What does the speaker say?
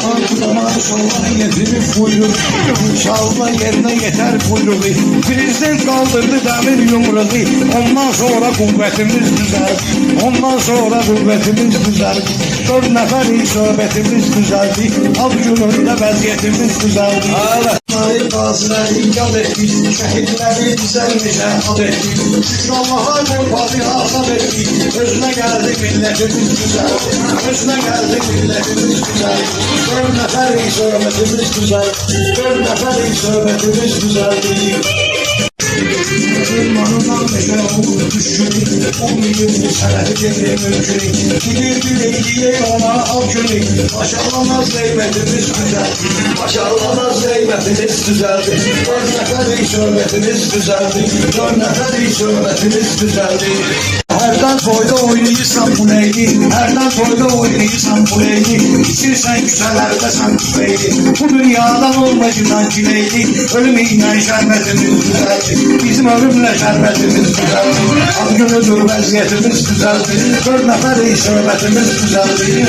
Arzudan sonra getirip buyruk. İnşallah yerine yeter buyruğu. Prezident kaldırdı demir yumruğu. Ondan sonra kuvvetimiz düzeldi. Ondan sonra kuvvetimiz düzeldi. 4 neferin söhbetimiz düzeldi. Halk gününde vəziyyətimiz düzeldi. Nail qaziləri yad etdik. Şəhidləri bizəlmişə ad etdik. Şükranlığa qurbadı azad etdik. Özünə gəldi millətimiz düzeldi. Özünə gəldi millətimiz düzeldi. 4 neferin söhbetimiz düzeldi. 4 neferin söhbetimiz düzeldi. Manından meşe olur düşkünü. 10 milyon sənədi demir mümkünü. Gidir ona al günü. Maşallah zeybətimiz düzeldi. Maşallah zeybətimiz düzeldi. 4 neferin söhbetimiz düzeldi. 4 neferin söhbetimiz düzeldi. Herden toyda oynayırsan bu neydi? Herden toyda oynayırsan bu neydi? İçirsen küçelerde sen tüfeğdi. Bu dünyadan olmacından kileydi. Ölümüyle şerbetimiz düzeldi. Bizim ölümle şerbetimiz düzeldi. Ad günüdür vəziyyətimiz düzeldi. 4 neferin söhbetimiz düzeldi.